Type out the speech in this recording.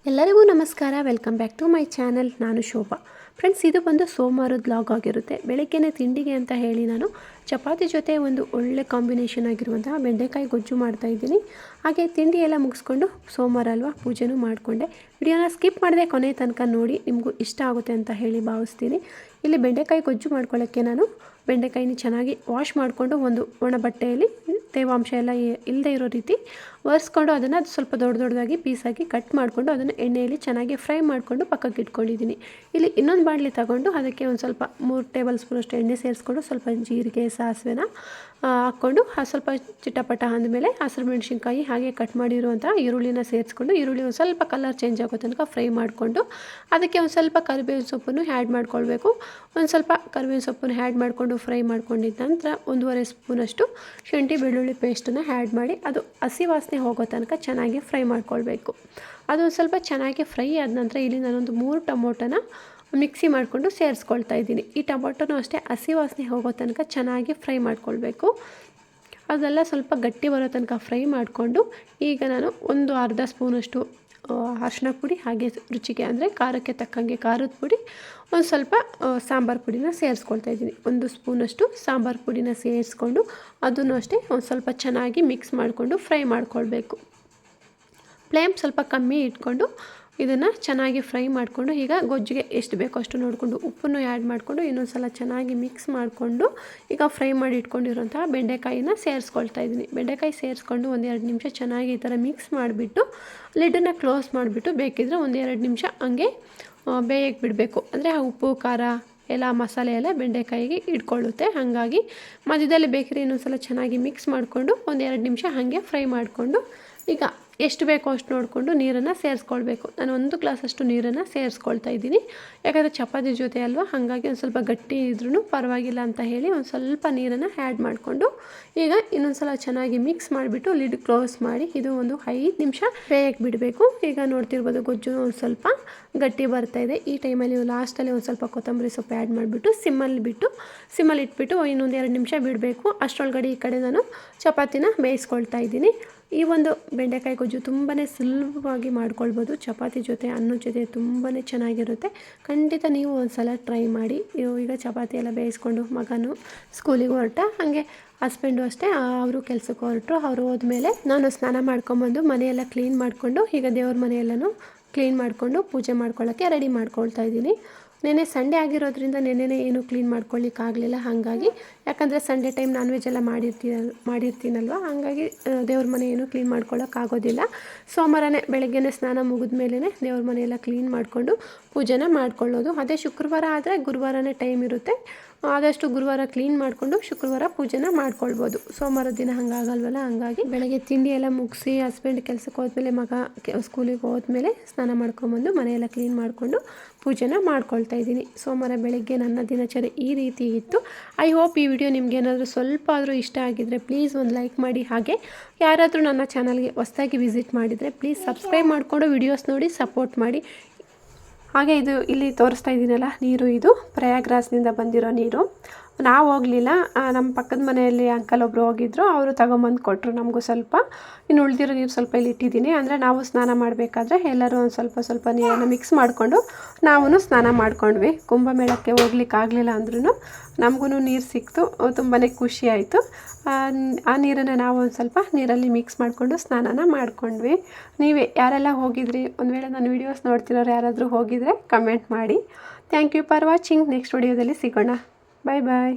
ಎಲ್ಲರಿಗೂ ನಮಸ್ಕಾರ. Welcome back to my channel. ನಾನು ಶೋಭಾ. ಫ್ರೆಂಡ್ಸ್, ಇದು ಬಂದು ಸೋಮವಾರದ ವ್ಲಾಗ್ ಆಗಿರುತ್ತೆ. ಬೆಳಗ್ಗೆನೇ ತಿಂಡಿಗೆ ಅಂತ ಹೇಳಿ ನಾನು ಚಪಾತಿ ಜೊತೆ ಒಂದು ಒಳ್ಳೆ ಕಾಂಬಿನೇಷನ್ ಆಗಿರುವಂತಹ ಬೆಂಡೆಕಾಯಿ ಗೊಜ್ಜು ಮಾಡ್ತಾಯಿದ್ದೀನಿ. ಹಾಗೆ ತಿಂಡಿ ಎಲ್ಲ ಮುಗಿಸ್ಕೊಂಡು ಸೋಮವಾರ ಅಲ್ವಾ, ಪೂಜೆನೂ ಮಾಡಿಕೊಂಡೆ. ವಿಡಿಯೋನ ಸ್ಕಿಪ್ ಮಾಡದೆ ಕೊನೆ ತನಕ ನೋಡಿ, ನಿಮಗೂ ಇಷ್ಟ ಆಗುತ್ತೆ ಅಂತ ಹೇಳಿ ಭಾವಿಸ್ತೀನಿ. ಇಲ್ಲಿ ಬೆಂಡೆಕಾಯಿ ಗೊಜ್ಜು ಮಾಡ್ಕೊಳ್ಳೋಕ್ಕೆ ನಾನು ಬೆಂಡೆಕಾಯಿನ ಚೆನ್ನಾಗಿ ವಾಶ್ ಮಾಡಿಕೊಂಡು ಒಂದು ಒಣ ಬಟ್ಟೆಯಲ್ಲಿ ತೇವಾಂಶ ಎಲ್ಲ ಇಲ್ಲದೆ ಇರೋ ರೀತಿ ಒರೆಸ್ಕೊಂಡು ಅದನ್ನು ಸ್ವಲ್ಪ ದೊಡ್ಡದಾಗಿ ಪೀಸಾಗಿ ಕಟ್ ಮಾಡಿಕೊಂಡು ಅದನ್ನು ಎಣ್ಣೆಯಲ್ಲಿ ಚೆನ್ನಾಗಿ ಫ್ರೈ ಮಾಡಿಕೊಂಡು ಪಕ್ಕಕ್ಕೆ ಇಟ್ಕೊಂಡಿದ್ದೀನಿ. ಇಲ್ಲಿ ಇನ್ನೊಂದು ಬಾಣಲಿ ತಗೊಂಡು ಅದಕ್ಕೆ ಒಂದು ಸ್ವಲ್ಪ 3 ಟೇಬಲ್ ಸ್ಪೂನಷ್ಟು ಎಣ್ಣೆ ಸೇರಿಸ್ಕೊಂಡು ಸ್ವಲ್ಪ ಜೀರಿಗೆ ಸಾಸಿವೆನ ಹಾಕ್ಕೊಂಡು ಸ್ವಲ್ಪ ಚಿಟಪಟ ಅಂದಮೇಲೆ ಹಸಿರು ಮೆಣಸಿನ್ಕಾಯಿ ಹಾಗೆ ಕಟ್ ಮಾಡಿರುವಂಥ ಈರುಳ್ಳಿನ ಸೇರಿಸ್ಕೊಂಡು ಈರುಳ್ಳಿ ಒಂದು ಸ್ವಲ್ಪ ಕಲರ್ ಚೇಂಜ್ ಆಗೋ ತನಕ ಫ್ರೈ ಮಾಡಿಕೊಂಡು ಅದಕ್ಕೆ ಒಂದು ಸ್ವಲ್ಪ ಕರಿಬೇವಿನ ಸೊಪ್ಪನ್ನು ಆ್ಯಡ್ ಮಾಡ್ಕೊಳ್ಬೇಕು. ಒಂದು ಸ್ವಲ್ಪ ಕರಿಬೇವಿನ ಸೊಪ್ಪನ್ನು ಆ್ಯಡ್ ಮಾಡಿಕೊಂಡು ಫ್ರೈ ಮಾಡ್ಕೊಂಡಿದ್ದ ನಂತರ 1.5 ಸ್ಪೂನಷ್ಟು ಶುಂಠಿ ಬೆಳ್ಳುಳ್ಳಿ ಪೇಸ್ಟನ್ನು ಆ್ಯಡ್ ಮಾಡಿ ಅದು ಹಸಿ ವಾಸನೆ ಹೋಗೋ ತನಕ ಚೆನ್ನಾಗಿ ಫ್ರೈ ಮಾಡ್ಕೊಳ್ಬೇಕು. ಅದೊಂದು ಸ್ವಲ್ಪ ಚೆನ್ನಾಗಿ ಫ್ರೈ ಆದ ನಂತರ ಇಲ್ಲಿ ನಾನೊಂದು 3 ಟೊಮೊಟೊನ ಮಿಕ್ಸಿ ಮಾಡಿಕೊಂಡು ಸೇರಿಸ್ಕೊಳ್ತಾ ಇದ್ದೀನಿ. ಈ ಟೊಮೊಟೊನೂ ಅಷ್ಟೇ ಹಸಿ ವಾಸನೆ ಹೋಗೋ ತನಕ ಚೆನ್ನಾಗಿ ಫ್ರೈ ಮಾಡ್ಕೊಳ್ಬೇಕು. ಅದೆಲ್ಲ ಸ್ವಲ್ಪ ಗಟ್ಟಿ ಬರೋ ತನಕ ಫ್ರೈ ಮಾಡಿಕೊಂಡು ಈಗ ನಾನು ಒಂದು ಅರ್ಧ ಸ್ಪೂನಷ್ಟು ಅರಿಶಿನ ಪುಡಿ ಹಾಗೆ ರುಚಿಗೆ ಅಂದರೆ ಖಾರಕ್ಕೆ ತಕ್ಕಂಗೆ ಖಾರದ ಪುಡಿ, ಒಂದು ಸ್ವಲ್ಪ ಸಾಂಬಾರು ಪುಡಿನ ಸೇರಿಸ್ಕೊಳ್ತಾ ಇದ್ದೀನಿ. 1 ಸ್ಪೂನಷ್ಟು ಸಾಂಬಾರು ಪುಡಿನ ಸೇರಿಸ್ಕೊಂಡು ಅದನ್ನು ಅಷ್ಟೇ ಒಂದು ಸ್ವಲ್ಪ ಚೆನ್ನಾಗಿ ಮಿಕ್ಸ್ ಮಾಡಿಕೊಂಡು ಫ್ರೈ ಮಾಡ್ಕೊಳ್ಬೇಕು. ಫ್ಲೇಮ್ ಸ್ವಲ್ಪ ಕಮ್ಮಿ ಇಟ್ಕೊಂಡು ಇದನ್ನು ಚೆನ್ನಾಗಿ ಫ್ರೈ ಮಾಡಿಕೊಂಡು ಈಗ ಗೊಜ್ಜಿಗೆ ಎಷ್ಟು ಬೇಕೋ ಅಷ್ಟು ನೋಡಿಕೊಂಡು ಉಪ್ಪನ್ನು ಆ್ಯಡ್ ಮಾಡಿಕೊಂಡು ಇನ್ನೊಂದು ಸಲ ಚೆನ್ನಾಗಿ ಮಿಕ್ಸ್ ಮಾಡಿಕೊಂಡು ಈಗ ಫ್ರೈ ಮಾಡಿ ಇಟ್ಕೊಂಡಿರೋಂಥ ಬೆಂಡೆಕಾಯಿನ ಸೇರಿಸ್ಕೊಳ್ತಾ ಇದ್ದೀನಿ. ಬೆಂಡೆಕಾಯಿ ಸೇರಿಸ್ಕೊಂಡು 1-2 ನಿಮಿಷ ಚೆನ್ನಾಗಿ ಈ ಥರ ಮಿಕ್ಸ್ ಮಾಡಿಬಿಟ್ಟು ಲಿಡ್ಡನ್ನು ಕ್ಲೋಸ್ ಮಾಡಿಬಿಟ್ಟು ಬೇಕಿದ್ರೆ 1-2 ನಿಮಿಷ ಹಂಗೆ ಬೇಯಕ್ಕೆ ಬಿಡಬೇಕು. ಅಂದರೆ ಆ ಉಪ್ಪು ಖಾರ ಎಲ್ಲ ಮಸಾಲೆ ಎಲ್ಲ ಬೆಂಡೆಕಾಯಿಗೆ ಇಟ್ಕೊಳ್ಳುತ್ತೆ. ಹಾಗಾಗಿ ಮಧ್ಯದಲ್ಲಿ ಬೇಕಿದ್ರೆ ಇನ್ನೊಂದು ಸಲ ಚೆನ್ನಾಗಿ ಮಿಕ್ಸ್ ಮಾಡಿಕೊಂಡು 1-2 ನಿಮಿಷ ಹಾಗೆ ಫ್ರೈ ಮಾಡಿಕೊಂಡು ಈಗ ಎಷ್ಟು ಬೇಕೋ ಅಷ್ಟು ನೋಡಿಕೊಂಡು ನೀರನ್ನು ಸೇರಿಸ್ಕೊಳ್ಬೇಕು. ನಾನು 1 ಗ್ಲಾಸಷ್ಟು ನೀರನ್ನು ಸೇರಿಸ್ಕೊಳ್ತಾ ಇದ್ದೀನಿ. ಯಾಕಂದರೆ ಚಪಾತಿ ಜೊತೆ ಅಲ್ವಾ, ಹಾಗಾಗಿ ಒಂದು ಸ್ವಲ್ಪ ಗಟ್ಟಿ ಇದ್ರೂ ಪರವಾಗಿಲ್ಲ ಅಂತ ಹೇಳಿ ಒಂದು ಸ್ವಲ್ಪ ನೀರನ್ನು ಆ್ಯಡ್ ಮಾಡಿಕೊಂಡು ಈಗ ಇನ್ನೊಂದು ಸಲ ಚೆನ್ನಾಗಿ ಮಿಕ್ಸ್ ಮಾಡಿಬಿಟ್ಟು ಲಿಡ್ ಕ್ಲೋಸ್ ಮಾಡಿ ಇದು ಒಂದು 5 ನಿಮಿಷ ಬೇಯಕ್ಕೆ ಬಿಡಬೇಕು. ಈಗ ನೋಡ್ತಿರ್ಬೋದು ಗೊಜ್ಜು ಒಂದು ಸ್ವಲ್ಪ ಗಟ್ಟಿ ಬರ್ತಾಯಿದೆ. ಈ ಟೈಮಲ್ಲಿ ನೀವು ಲಾಸ್ಟಲ್ಲಿ ಒಂದು ಸ್ವಲ್ಪ ಕೊತ್ತಂಬರಿ ಸೊಪ್ಪು ಆ್ಯಡ್ ಮಾಡಿಬಿಟ್ಟು ಸಿಮ್ಮಲ್ಲಿ ಇಟ್ಬಿಟ್ಟು ಇನ್ನೊಂದು 2 ನಿಮಿಷ ಬಿಡಬೇಕು. ಅಷ್ಟರೊಳಗಡೆ ಈ ಕಡೆ ನಾನು ಚಪಾತಿನ ಬೇಯಿಸ್ಕೊಳ್ತಾ ಇದ್ದೀನಿ. ಈ ಒಂದು ಬೆಂಡೆಕಾಯಿ ಗೊಜ್ಜು ತುಂಬಾ ಸುಲಭವಾಗಿ ಮಾಡ್ಕೊಳ್ಬೋದು. ಚಪಾತಿ ಜೊತೆ ಅನ್ನದ ಜೊತೆ ತುಂಬಾ ಚೆನ್ನಾಗಿರುತ್ತೆ. ಖಂಡಿತ ನೀವು ಒಂದು ಸಲ ಟ್ರೈ ಮಾಡಿ. ಈಗ ಚಪಾತಿ ಎಲ್ಲ ಬೇಯಿಸ್ಕೊಂಡು ಮಗನು ಸ್ಕೂಲಿಗೆ ಹೊರಟ, ಹಾಗೆ ಹಸ್ಬೆಂಡು ಅಷ್ಟೇ ಅವರು ಕೆಲಸಕ್ಕೆ ಹೊರಟರು. ಅವರು ಹೋದ್ಮೇಲೆ ನಾನು ಸ್ನಾನ ಮಾಡ್ಕೊಂಬಂದು ಮನೆಯೆಲ್ಲ ಕ್ಲೀನ್ ಮಾಡಿಕೊಂಡು ಈಗ ದೇವ್ರ ಮನೆಯೆಲ್ಲನೂ ಕ್ಲೀನ್ ಮಾಡಿಕೊಂಡು ಪೂಜೆ ಮಾಡ್ಕೊಳ್ಳೋಕ್ಕೆ ರೆಡಿ ಮಾಡ್ಕೊಳ್ತಾ ಇದ್ದೀನಿ. ನೆನ್ನೆ ಸಂಡೇ ಆಗಿರೋದ್ರಿಂದ ನೆನ್ನೆನೇ ಏನು ಕ್ಲೀನ್ ಮಾಡ್ಕೊಳ್ಳಿಕ್ಕಾಗಲಿಲ್ಲ. ಹಾಗಾಗಿ ಯಾಕಂದರೆ ಸಂಡೇ ಟೈಮ್ ನಾನ್ ವೆಜ್ ಎಲ್ಲ ಮಾಡಿರ್ತೀನಲ್ವ, ಹಾಗಾಗಿ ದೇವ್ರ ಮನೆ ಏನು ಕ್ಲೀನ್ ಮಾಡ್ಕೊಳ್ಳೋಕ್ಕಾಗೋದಿಲ್ಲ. ಸೋಮವಾರನೇ ಬೆಳಗ್ಗೆನೇ ಸ್ನಾನ ಮುಗಿದ ಮೇಲೇ ದೇವ್ರ ಮನೆಯೆಲ್ಲ ಕ್ಲೀನ್ ಮಾಡಿಕೊಂಡು ಪೂಜೆನ ಮಾಡ್ಕೊಳ್ಳೋದು. ಅದೇ ಶುಕ್ರವಾರ ಆದರೆ ಗುರುವಾರನೇ ಟೈಮ್ ಇರುತ್ತೆ. ಆದಷ್ಟು ಗುರುವಾರ ಕ್ಲೀನ್ ಮಾಡಿಕೊಂಡು ಶುಕ್ರವಾರ ಪೂಜೆನ ಮಾಡ್ಕೊಳ್ಬೋದು. ಸೋಮವಾರ ದಿನ ಹಂಗಾಗಲ್ವಲ್ಲ, ಹಂಗಾಗಿ ಬೆಳಗ್ಗೆ ತಿಂಡಿ ಎಲ್ಲ ಮುಗಿಸಿ ಹಸ್ಬೆಂಡ್ ಕೆಲಸಕ್ಕೆ ಹೋದ್ಮೇಲೆ ಮಗ ಸ್ಕೂಲಿಗೆ ಹೋದ್ಮೇಲೆ ಸ್ನಾನ ಮಾಡ್ಕೊಂಬಂದು ಮನೆಯೆಲ್ಲ ಕ್ಲೀನ್ ಮಾಡಿಕೊಂಡು ಪೂಜೆನ ಮಾಡ್ಕೊಳ್ತಾ ಇದ್ದೀನಿ. ಸೋಮವಾರ ಬೆಳಗ್ಗೆ ನನ್ನ ದಿನಚರಿ ಈ ರೀತಿ ಇತ್ತು. ಐ ಹೋಪ್ ಈ ವಿಡಿಯೋ ನಿಮ್ಗೆ ಏನಾದರೂ ಸ್ವಲ್ಪ ಆದರೂ ಇಷ್ಟ ಆಗಿದ್ದರೆ ಪ್ಲೀಸ್ ಒಂದು ಲೈಕ್ ಮಾಡಿ. ಹಾಗೆ ಯಾರಾದರೂ ನನ್ನ ಚಾನಲ್ಗೆ ಹೊಸದಾಗಿ ವಿಸಿಟ್ ಮಾಡಿದರೆ ಪ್ಲೀಸ್ ಸಬ್ಸ್ಕ್ರೈಬ್ ಮಾಡಿಕೊಂಡು ವಿಡಿಯೋಸ್ ನೋಡಿ ಸಪೋರ್ಟ್ ಮಾಡಿ. ಹಾಗೆ ಇದು ಇಲ್ಲಿ ತೋರಿಸ್ತಾ ಇದ್ದೀನಲ್ಲ ನೀರು, ಇದು ಪ್ರಯಾಗ್ರಾಜ್ನಿಂದ ಬಂದಿರೋ ನೀರು. ನಾವು ಹೋಗಲಿಲ್ಲ, ನಮ್ಮ ಪಕ್ಕದ ಮನೆಯಲ್ಲಿ ಅಂಕಲ್ ಒಬ್ಬರು ಹೋಗಿದ್ರು, ಅವರು ತಗೊಂಬಂದು ಕೊಟ್ಟರು ನಮಗೂ ಸ್ವಲ್ಪ. ಇನ್ನು ಉಳಿದಿರೋ ನೀರು ಸ್ವಲ್ಪ ಇಲ್ಲಿ ಇಟ್ಟಿದ್ದೀನಿ. ಅಂದರೆ ನಾವು ಸ್ನಾನ ಮಾಡಬೇಕಾದ್ರೆ ಎಲ್ಲರೂ ಒಂದು ಸ್ವಲ್ಪ ನೀರನ್ನು ಮಿಕ್ಸ್ ಮಾಡಿಕೊಂಡು ನಾವು ಸ್ನಾನ ಮಾಡ್ಕೊಂಡ್ವಿ. ಕುಂಭಮೇಳಕ್ಕೆ ಹೋಗ್ಲಿಕ್ಕಾಗಲಿಲ್ಲ ಅಂದ್ರೂ ನಮಗೂ ನೀರು ಸಿಕ್ತು. ತುಂಬಾ ಖುಷಿ ಆಯಿತು. ಆ ನೀರನ್ನು ನಾವು ಒಂದು ಸ್ವಲ್ಪ ನೀರಲ್ಲಿ ಮಿಕ್ಸ್ ಮಾಡಿಕೊಂಡು ಸ್ನಾನನ ಮಾಡ್ಕೊಂಡ್ವಿ. ನೀವೇ ಯಾರೆಲ್ಲ ಹೋಗಿದ್ರಿ, ಒಂದು ವೇಳೆ ನನ್ನ ವೀಡಿಯೋಸ್ ನೋಡ್ತಿರೋರು ಯಾರಾದರೂ ಹೋಗಿದರೆ ಕಮೆಂಟ್ ಮಾಡಿ. Thank you for watching. Next ವಿಡಿಯೋದಲ್ಲಿ ಸಿಗೋಣ. ಬಾಯ್ ಬಾಯ್.